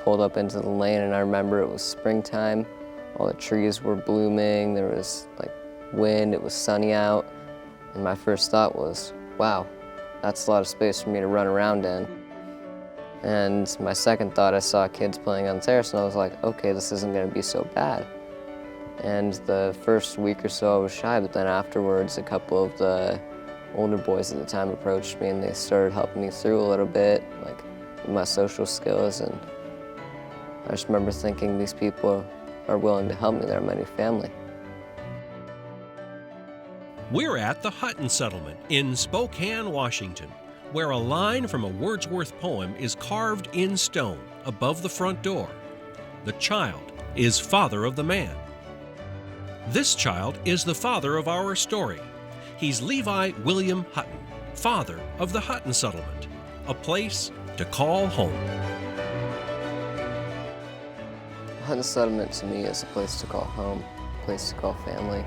pulled up into the lane, and I remember it was springtime. All the trees were blooming, there was like wind, it was sunny out. And my first thought was, wow, that's a lot of space for me to run around in. And my second thought, I saw kids playing on the terrace, and I was like, okay, this isn't gonna be so bad. And the first week or so I was shy, but then afterwards a couple of the older boys at the time approached me, and they started helping me through a little bit, like with my social skills. And I just remember thinking, these people are willing to help me. They're my new family. We're at the Hutton Settlement in Spokane, Washington, where a line from a Wordsworth poem is carved in stone above the front door. The child is father of the man. This child is the father of our story. He's Levi William Hutton, father of the Hutton Settlement, a place to call home. Hutton Settlement to me is a place to call home, a place to call family.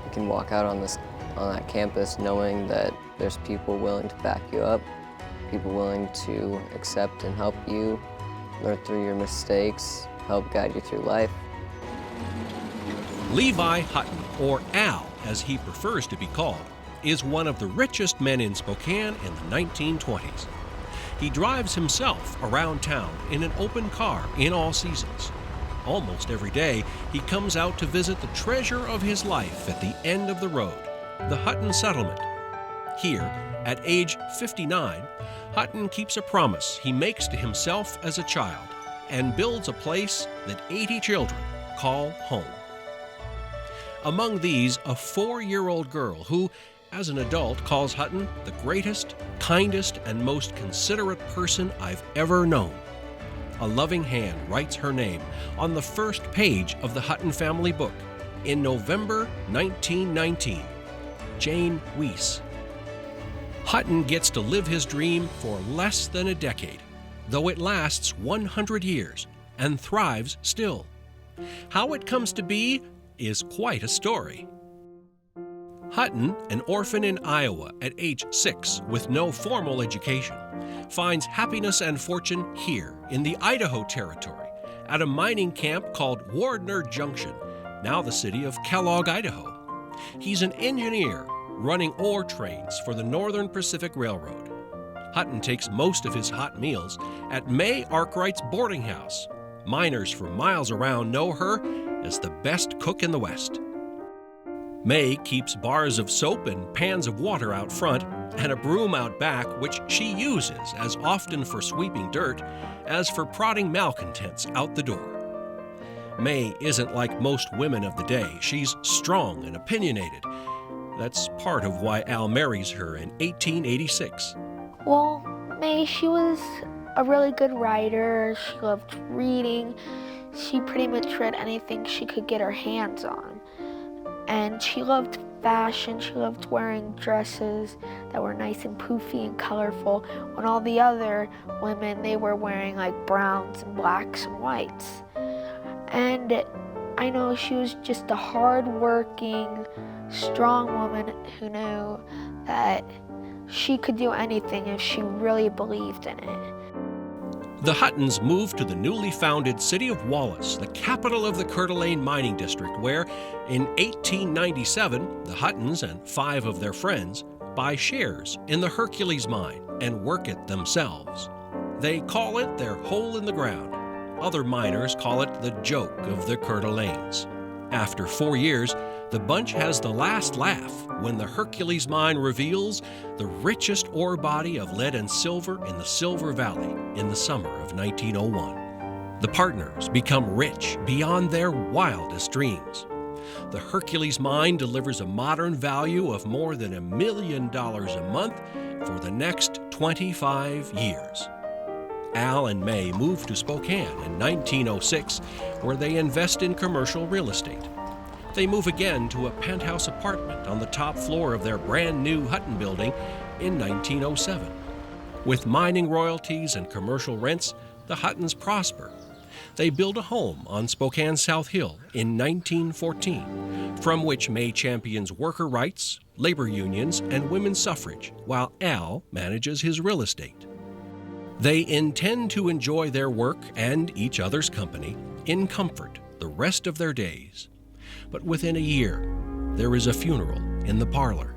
You can walk out on that campus knowing that there's people willing to back you up, people willing to accept and help you, learn through your mistakes, help guide you through life. Levi Hutton, or Al as he prefers to be called, is one of the richest men in Spokane in the 1920s. He drives himself around town in an open car in all seasons. Almost every day, he comes out to visit the treasure of his life at the end of the road, the Hutton Settlement. Here, at age 59, Hutton keeps a promise he makes to himself as a child and builds a place that 80 children call home. Among these, a 4-year-old girl who, as an adult, calls Hutton the greatest, kindest, and most considerate person I've ever known. A loving hand writes her name on the first page of the Hutton family book in November 1919, Jane Weiss. Hutton gets to live his dream for less than a decade, though it lasts 100 years and thrives still. How it comes to be is quite a story. Hutton, an orphan in Iowa at age 6 with no formal education, finds happiness and fortune here in the Idaho Territory at a mining camp called Wardner Junction, now the city of Kellogg, Idaho. He's an engineer running ore trains for the Northern Pacific Railroad. Hutton takes most of his hot meals at Mae Arkwright's boarding house. Miners from miles around know her as the best cook in the West. Mae keeps bars of soap and pans of water out front and a broom out back, which she uses as often for sweeping dirt as for prodding malcontents out the door. Mae isn't like most women of the day. She's strong and opinionated. That's part of why Al marries her in 1886. Well, Mae, she was a really good writer. She loved reading. She pretty much read anything she could get her hands on. And she loved fashion. She loved wearing dresses that were nice and poofy and colorful, when all the other women, they were wearing like browns and blacks and whites. And I know she was just a hard-working, strong woman who knew that she could do anything if she really believed in it. The Huttons moved to the newly founded city of Wallace, the capital of the Coeur d'Alene mining district, where in 1897, the Huttons and 5 of their friends buy shares in the Hercules mine and work it themselves. They call it their hole in the ground. Other miners call it the joke of the Coeur d'Alenes. After 4 years, the bunch has the last laugh when the Hercules mine reveals the richest ore body of lead and silver in the Silver Valley in the summer of 1901. The partners become rich beyond their wildest dreams. The Hercules mine delivers a modern value of more than $1 million a month for the next 25 years. Al and Mae moved to Spokane in 1906, where they invest in commercial real estate. They move again to a penthouse apartment on the top floor of their brand new Hutton building in 1907. With mining royalties and commercial rents, the Huttons prosper. They build a home on Spokane South Hill in 1914, from which Mae champions worker rights, labor unions, and women's suffrage, while Al manages his real estate. They intend to enjoy their work and each other's company in comfort the rest of their days. But within a year, there is a funeral in the parlor.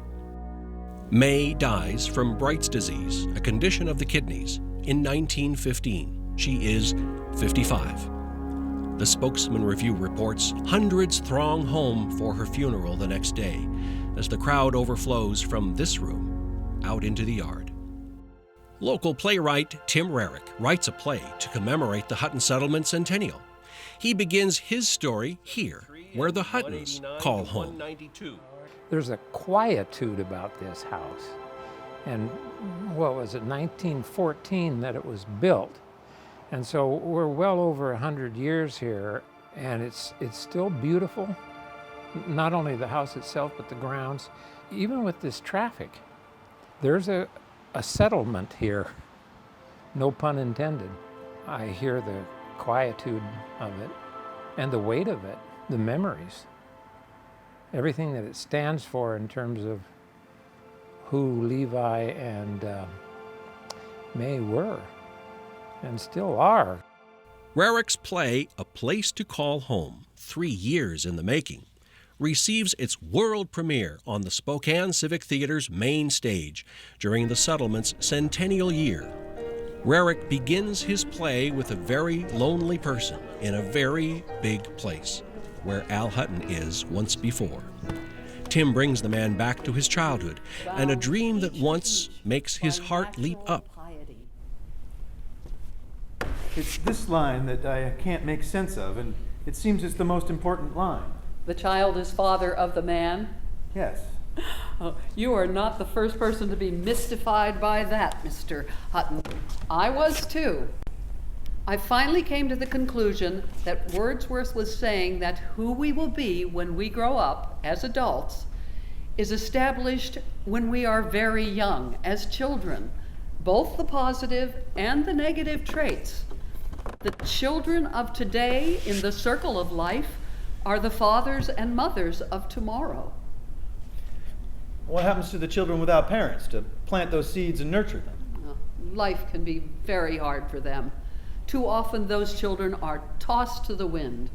Mae dies from Bright's disease, a condition of the kidneys, in 1915. She is 55. The Spokesman Review reports hundreds throng home for her funeral the next day as the crowd overflows from this room out into the yard. Local playwright Tim Rarick writes a play to commemorate the Hutton Settlement centennial. He begins his story here, where the Huttons call home. There's a quietude about this house. And what was it, 1914 that it was built. And so we're well over 100 years here, and it's still beautiful. Not only the house itself, but the grounds. Even with this traffic, there's a settlement here, no pun intended. I hear the quietude of it and the weight of it, the memories, everything that it stands for in terms of who Levi and Mae were and still are. Rarick's play, A Place to Call Home, 3 years in the making, receives its world premiere on the Spokane Civic Theater's main stage during the settlement's centennial year. Rarick begins his play with a very lonely person in a very big place, where Al Hutton is once before. Tim brings the man back to his childhood and a dream that once makes his heart leap up. It's this line that I can't make sense of, and it seems it's the most important line. The child is father of the man? Yes. Oh, you are not the first person to be mystified by that, Mr. Hutton. I was too. I finally came to the conclusion that Wordsworth was saying that who we will be when we grow up as adults is established when we are very young, as children, both the positive and the negative traits. The children of today in the circle of life are the fathers and mothers of tomorrow. What happens to the children without parents to plant those seeds and nurture them? Life can be very hard for them. Too often those children are tossed to the wind.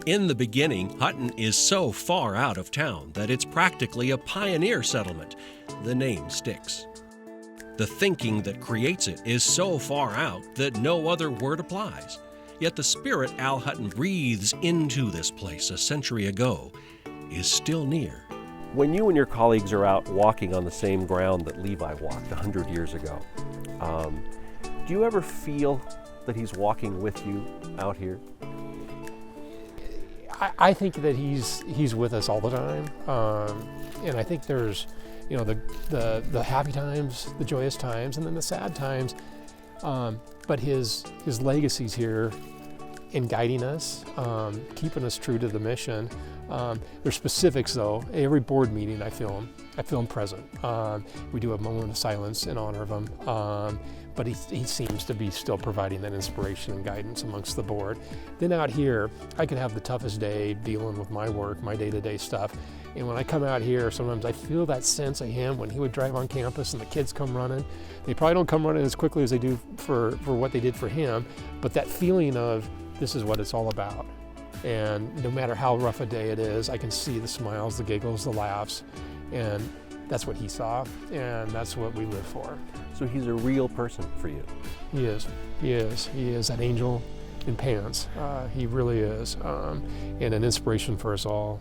In the beginning, Hutton is so far out of town that it's practically a pioneer settlement. The name sticks. The thinking that creates it is so far out that no other word applies. Yet the spirit Al Hutton breathes into this place a century ago is still near. When you and your colleagues are out walking on the same ground that Levi walked 100 years ago, do you ever feel that he's walking with you out here? I think that he's with us all the time, and I think there's, the happy times, the joyous times, and then the sad times. But his legacy's here in guiding us, keeping us true to the mission. There's specifics though. Every board meeting I feel him present. We do a moment of silence in honor of him. But he seems to be still providing that inspiration and guidance amongst the board. Then out here, I could have the toughest day dealing with my work, my day-to-day stuff. And when I come out here, sometimes I feel that sense of him when he would drive on campus and the kids come running. They probably don't come running as quickly as they do for what they did for him, but that feeling of this is what it's all about. And no matter how rough a day it is, I can see the smiles, the giggles, the laughs, and that's what he saw, and that's what we live for. So he's a real person for you. He is. He is an angel in pants. He really is, and an inspiration for us all.